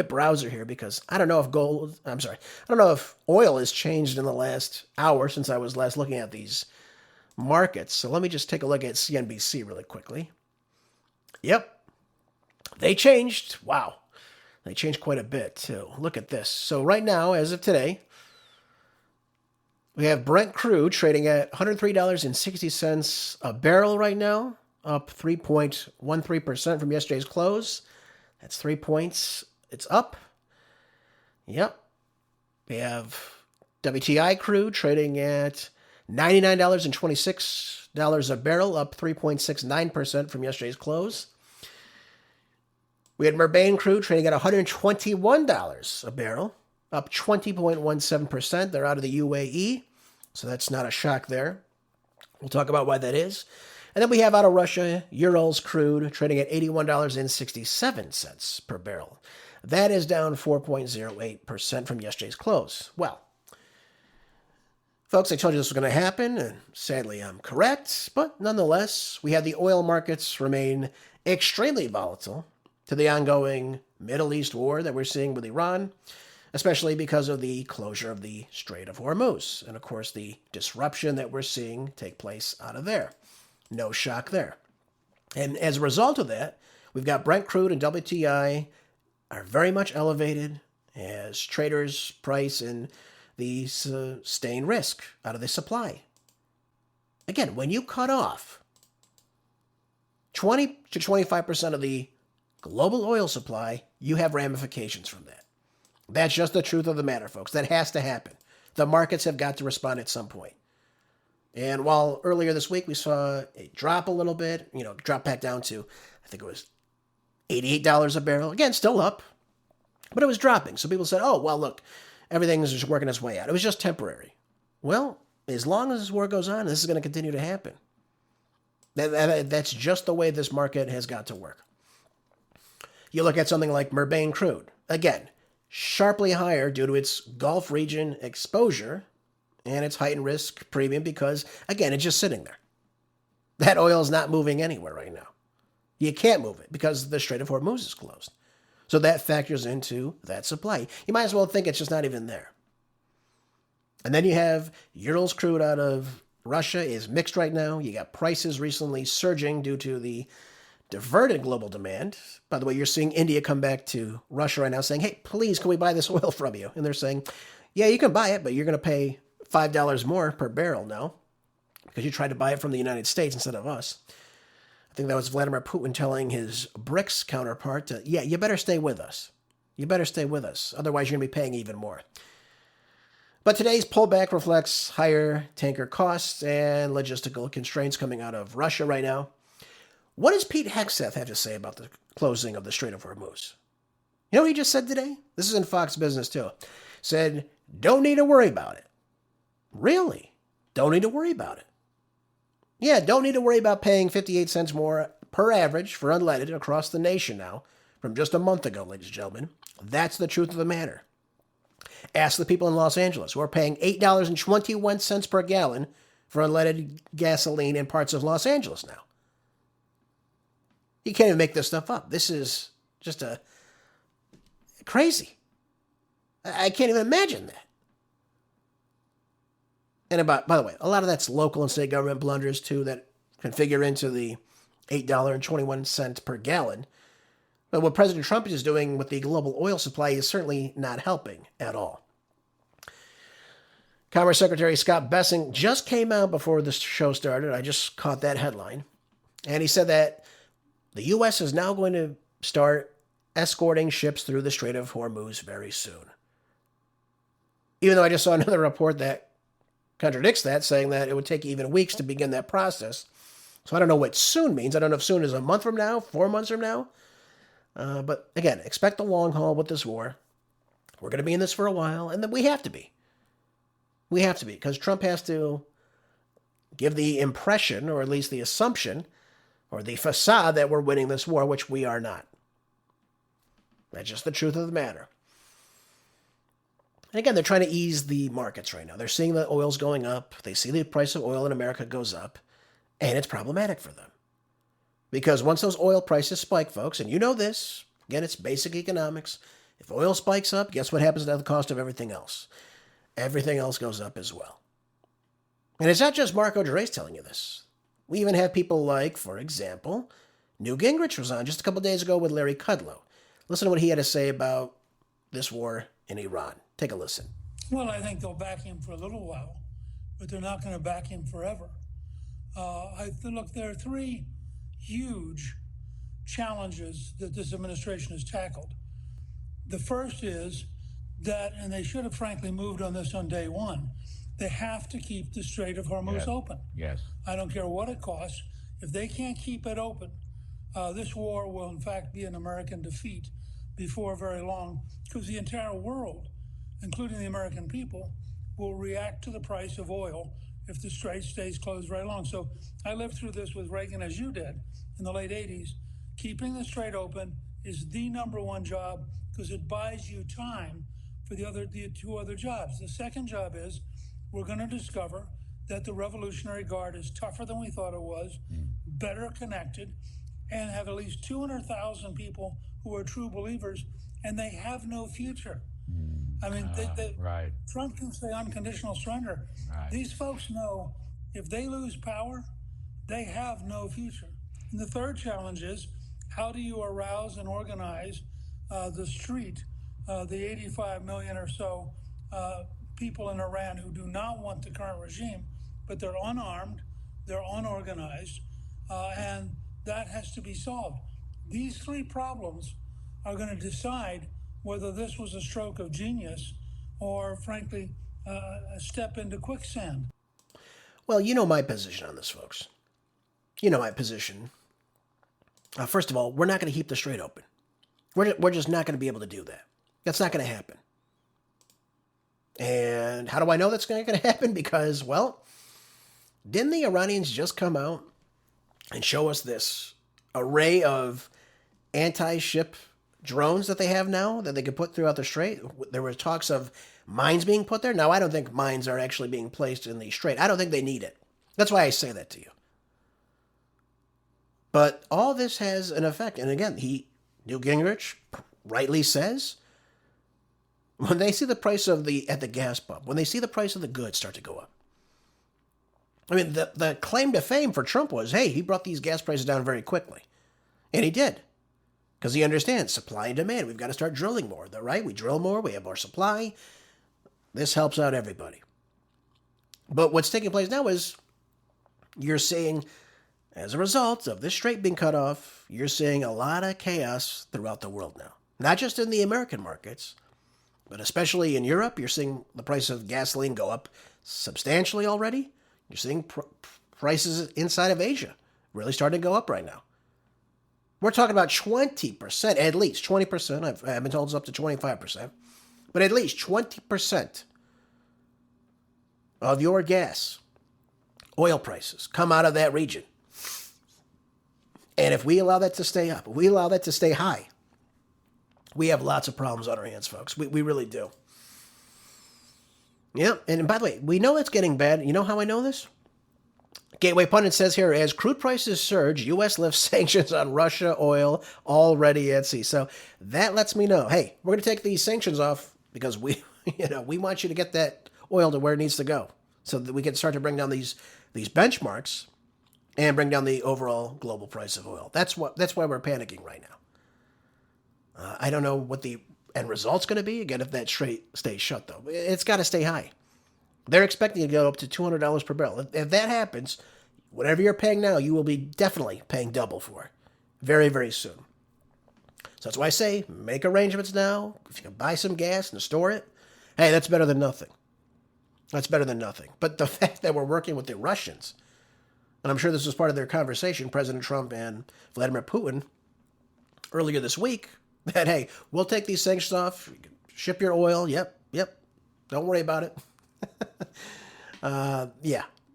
Speaker 2: browser here because I don't know if oil has changed in the last hour since I was last looking at these markets. So let me just take a look at CNBC really quickly. Yep, they changed. Wow. They changed quite a bit, too. Look at this. So right now, as of today, we have Brent crude trading at $103.60 a barrel right now, up 3.13% from yesterday's close. That's 3 points. It's up. Yep. We have WTI crude trading at $99.26 a barrel, up 3.69% from yesterday's close. We had Murbain crude trading at $121 a barrel, up 20.17%. They're out of the UAE, so that's not a shock there. We'll talk about why that is. And then we have out of Russia, Urals crude trading at $81.67 per barrel. That is down 4.08% from yesterday's close. Well, folks, I told you this was going to happen, and sadly I'm correct. But nonetheless, we had the oil markets remain extremely volatile to the ongoing Middle East war that we're seeing with Iran, especially because of the closure of the Strait of Hormuz, and of course the disruption that we're seeing take place out of there. No shock there. And as a result of that, we've got Brent crude and WTI are very much elevated as traders price in the sustained risk out of the supply. Again, when you cut off 20 to 25% of the global oil supply, you have ramifications from that. That's just the truth of the matter, folks. That has to happen. The markets have got to respond at some point. And while earlier this week we saw it drop a little bit, drop back down to, I think it was $88 a barrel. Again, still up, but it was dropping. So people said, oh, well, look, everything's just working its way out. It was just temporary. Well, as long as this war goes on, this is going to continue to happen. That's just the way this market has got to work. You look at something like Murbain crude. Again, sharply higher due to its Gulf region exposure and its heightened risk premium because, again, it's just sitting there. That oil is not moving anywhere right now. You can't move it because the Strait of Hormuz is closed. So that factors into that supply. You might as well think it's just not even there. And then you have Urals crude out of Russia is mixed right now. You got prices recently surging due to the diverted global demand. By the way, you're seeing India come back to Russia right now saying, hey, please, can we buy this oil from you? And they're saying, yeah, you can buy it, but you're going to pay $5 more per barrel now because you tried to buy it from the United States instead of us. I think that was Vladimir Putin telling his BRICS counterpart, yeah, you better stay with us. You better stay with us. Otherwise, you're going to be paying even more. But today's pullback reflects higher tanker costs and logistical constraints coming out of Russia right now. What does Pete Hegseth have to say about the closing of the Strait of Hormuz? You know what he just said today? This is in Fox Business too. Said, don't need to worry about it. Really? Don't need to worry about it. Yeah, don't need to worry about paying 58 cents more per average for unleaded across the nation now from just a month ago, ladies and gentlemen. That's the truth of the matter. Ask the people in Los Angeles who are paying $8.21 per gallon for unleaded gasoline in parts of Los Angeles now. You can't even make this stuff up. This is just crazy. I can't even imagine that. And by the way, a lot of that's local and state government blunders too that can figure into the $8.21 per gallon. But what President Trump is doing with the global oil supply is certainly not helping at all. Commerce Secretary Scott Bessent just came out before this show started. I just caught that headline. And he said that the U.S. is now going to start escorting ships through the Strait of Hormuz very soon. Even though I just saw another report that contradicts that, saying that it would take even weeks to begin that process. So I don't know what soon means. I don't know if soon is a month from now, 4 months from now. But again, expect the long haul with this war. We're going to be in this for a while, and then we have to be. We have to be, because Trump has to give the impression, or at least the assumption, or the facade that we're winning this war, which we are not. That's just the truth of the matter. And again, they're trying to ease the markets right now. They're seeing that oil's going up. They see the price of oil in America goes up, and it's problematic for them. Because once those oil prices spike, folks, and you know this, again, it's basic economics. If oil spikes up, guess what happens to the cost of everything else? Everything else goes up as well. And it's not just Marco Gervais telling you this. We even have people like, for example, Newt Gingrich was on just a couple days ago with Larry Kudlow. Listen to what he had to say about this war in Iran. Take a listen.
Speaker 3: Well, I think they'll back him for a little while, but they're not going to back him forever. Look, there are three huge challenges that this administration has tackled. The first is that, and they should have frankly moved on this on day one, they have to keep the Strait of Hormuz open.
Speaker 4: Yes.
Speaker 3: I don't care what it costs. If they can't keep it open, this war will in fact be an American defeat before very long, because the entire world, including the American people, will react to the price of oil if the Strait stays closed very long. So I lived through this with Reagan, as you did, in the late 80s. Keeping the Strait open is the number one job because it buys you time for the two other jobs. The second job is we're going to discover that the Revolutionary Guard is tougher than we thought it was, better connected, and have at least 200,000 people who are true believers, and they have no future. I mean,
Speaker 4: right.
Speaker 3: Trump can say unconditional surrender.
Speaker 4: Right.
Speaker 3: These folks know if they lose power, they have no future. And the third challenge is, how do you arouse and organize the street, the 85 million or so people in Iran who do not want the current regime, but they're unarmed, they're unorganized, and that has to be solved. These three problems are going to decide whether this was a stroke of genius or, frankly, a step into quicksand.
Speaker 2: Well, you know my position on this, folks. You know my position. First of all, we're not going to keep the Strait open. We're just not going to be able to do that. That's not going to happen. And how do I know that's not going to happen? Because, well, didn't the Iranians just come out and show us this array of anti-ship drones that they have now that they could put throughout the Strait? There were talks of mines being put there. Now, I don't think mines are actually being placed in the Strait. I don't think they need it. That's why I say that to you. But all this has an effect. And again, Newt Gingrich rightly says, when they see the price of at the gas pump, when they see the price of the goods start to go up. I mean, the claim to fame for Trump was, hey, he brought these gas prices down very quickly. And he did. Because he understands supply and demand. We've got to start drilling more, right? We drill more, we have more supply. This helps out everybody. But what's taking place now is you're seeing, as a result of this strait being cut off, you're seeing a lot of chaos throughout the world now. Not just in the American markets, but especially in Europe. You're seeing the price of gasoline go up substantially already. You're seeing prices inside of Asia really starting to go up right now. We're talking about 20%, at least 20%. I've been told it's up to 25%. But at least 20% of your gas, oil prices, come out of that region. And if we allow that to stay up, if we allow that to stay high, we have lots of problems on our hands, folks. We really do. Yeah, and by the way, we know it's getting bad. You know how I know this? Gateway Pundit says here, as crude prices surge, U.S. lifts sanctions on Russia oil already at sea. So that lets me know, hey, we're going to take these sanctions off because we want you to get that oil to where it needs to go so that we can start to bring down these benchmarks and bring down the overall global price of oil. That's why we're panicking right now. I don't know what the end result's going to be. Again, if that strait stays shut, though, it's got to stay high. They're expecting to go up to $200 per barrel. If that happens, whatever you're paying now, you will be definitely paying double for very, very soon. So that's why I say make arrangements now. If you can buy some gas and store it, hey, that's better than nothing. That's better than nothing. But the fact that we're working with the Russians, and I'm sure this was part of their conversation, President Trump and Vladimir Putin, earlier this week, that, hey, we'll take these sanctions off, ship your oil, yep, don't worry about it.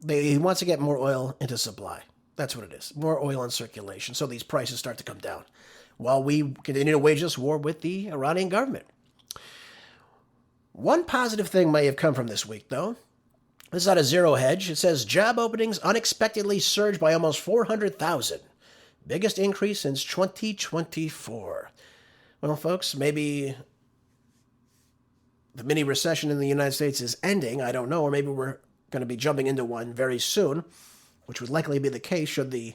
Speaker 2: He wants to get more oil into supply. That's what it is. More oil in circulation. So these prices start to come down while we continue to wage this war with the Iranian government. One positive thing may have come from this week, though. This is out of ZeroHedge. It says job openings unexpectedly surged by almost 400,000. Biggest increase since 2024. Well, folks, maybe the mini recession in the United States is ending. I don't know. Or maybe we're going to be jumping into one very soon, which would likely be the case should the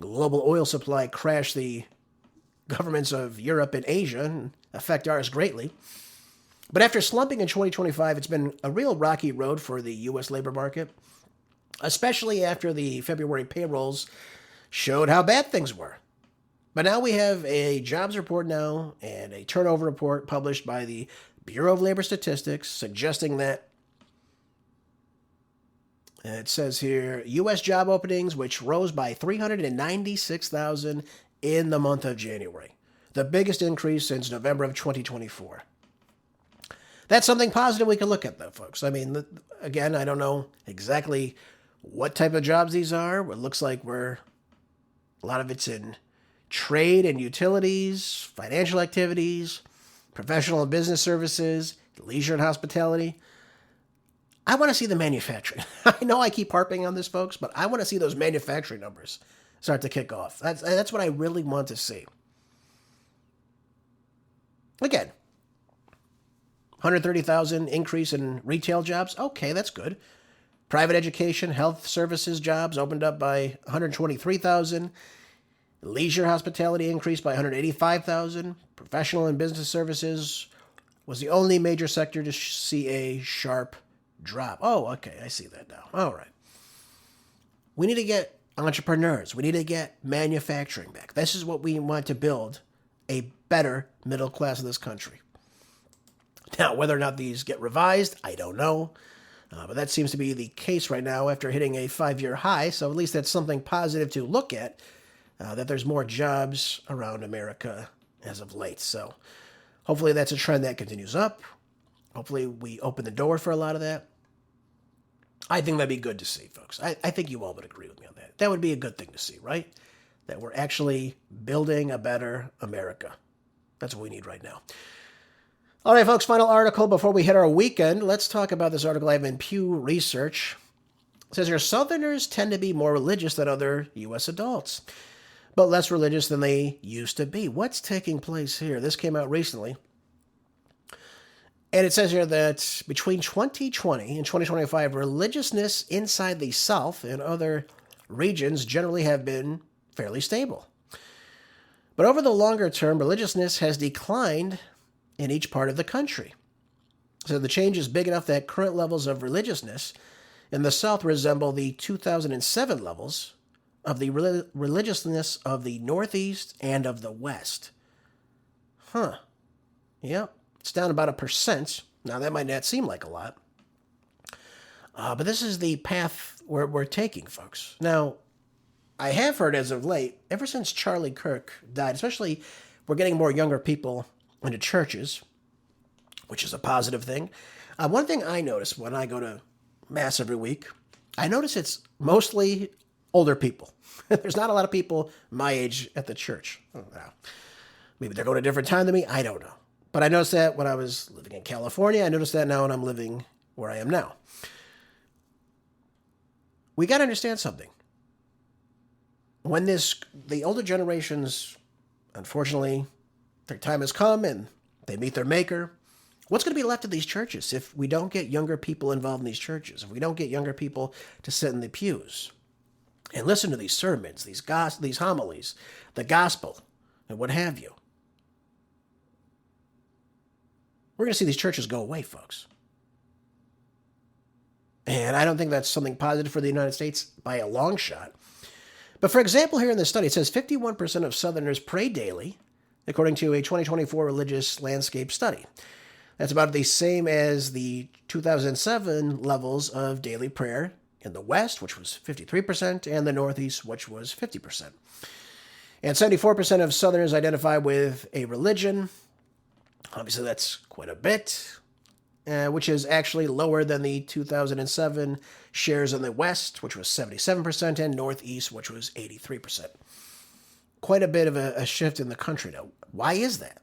Speaker 2: global oil supply crash the governments of Europe and Asia and affect ours greatly. But after slumping in 2025, it's been a real rocky road for the U.S. labor market, especially after the February payrolls showed how bad things were. But now we have a jobs report now and a turnover report published by the Bureau of Labor Statistics suggesting that it says here, U.S. job openings, which rose by 396,000 in the month of January, the biggest increase since November of 2024. That's something positive we can look at, though, folks. I mean, again, I don't know exactly what type of jobs these are. It looks like a lot of it's in trade and utilities, financial activities, professional and business services, leisure and hospitality. I want to see the manufacturing. I know I keep harping on this, folks, but I want to see those manufacturing numbers start to kick off. That's what I really want to see. Again, 130,000 increase in retail jobs. Okay, that's good. Private education, health services jobs opened up by 123,000. Leisure hospitality increased by 185,000. Professional and business services was the only major sector to see a sharp drop. Oh, okay, I see that now. All right. We need to get entrepreneurs. We need to get manufacturing back. This is what we want to build, a better middle class in this country. Now, whether or not these get revised, I don't know. But that seems to be the case right now after hitting a 5-year high. So at least that's something positive to look at, that there's more jobs around America as of late. So hopefully that's a trend that continues up. Hopefully we open the door for a lot of that. I think that'd be good to see, folks. I think you all would agree with me on that. That would be a good thing to see, right? That we're actually building a better America. That's what we need right now. All right, folks, final article before we hit our weekend. Let's talk about this article I have in Pew Research. It says here, Southerners tend to be more religious than other U.S. adults, but less religious than they used to be. What's taking place here? This came out recently. And it says here that between 2020 and 2025, religiousness inside the South and other regions generally have been fairly stable. But over the longer term, religiousness has declined in each part of the country. So the change is big enough that current levels of religiousness in the South resemble the 2007 levels of the religiousness of the Northeast and of the West. Huh. Yep. It's down about 1%. Now, that might not seem like a lot. But this is the path we're taking, folks. Now, I have heard as of late, ever since Charlie Kirk died, especially we're getting more younger people into churches, which is a positive thing. One thing I notice when I go to Mass every week, I notice it's mostly older people. There's not a lot of people my age at the church. Maybe they're going at a different time than me. I don't know. But I noticed that when I was living in California. I noticed that now when I'm living where I am now. We got to understand something. When the older generations, unfortunately, their time has come and they meet their maker, what's going to be left of these churches if we don't get younger people involved in these churches, if we don't get younger people to sit in the pews and listen to these sermons, these homilies, the gospel, and what have you? We're going to see these churches go away, folks. And I don't think that's something positive for the United States by a long shot. But for example, here in this study, it says 51% of Southerners pray daily, according to a 2024 religious landscape study. That's about the same as the 2007 levels of daily prayer in the West, which was 53%, and the Northeast, which was 50%. And 74% of Southerners identify with a religion. Obviously, that's quite a bit, which is actually lower than the 2007 shares in the West, which was 77%, and Northeast, which was 83%. Quite a bit of a shift in the country now. Why is that?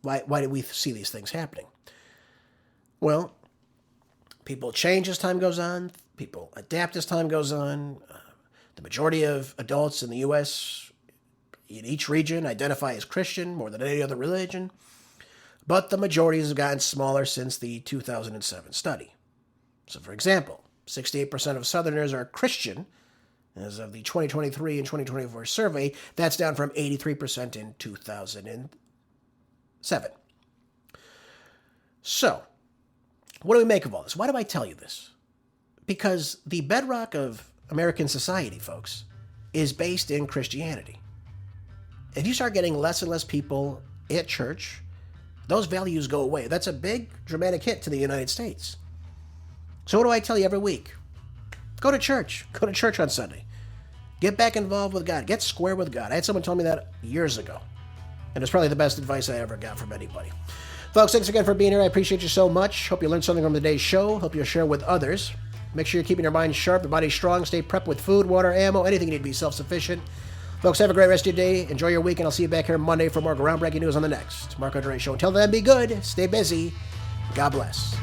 Speaker 2: Why do we see these things happening? Well, people change as time goes on. People adapt as time goes on. The majority of adults in the U.S. in each region identify as Christian more than any other religion, but the majorities have gotten smaller since the 2007 study. So, for example, 68% of Southerners are Christian as of the 2023 and 2024 survey. That's down from 83% in 2007. So, what do we make of all this? Why do I tell you this? Because the bedrock of American society, folks, is based in Christianity. If you start getting less and less people at church, those values go away. That's a big, dramatic hit to the United States. So what do I tell you every week? Go to church. Go to church on Sunday. Get back involved with God. Get square with God. I had someone tell me that years ago, and it's probably the best advice I ever got from anybody. Folks, thanks again for being here. I appreciate you so much. Hope you learned something from today's show. Hope you'll share with others. Make sure you're keeping your mind sharp, your body strong. Stay prepped with food, water, ammo, anything you need to be self-sufficient. Folks, have a great rest of your day. Enjoy your week, and I'll see you back here Monday for more groundbreaking news on the next Marco DeRay Show. Until then, be good, stay busy. God bless.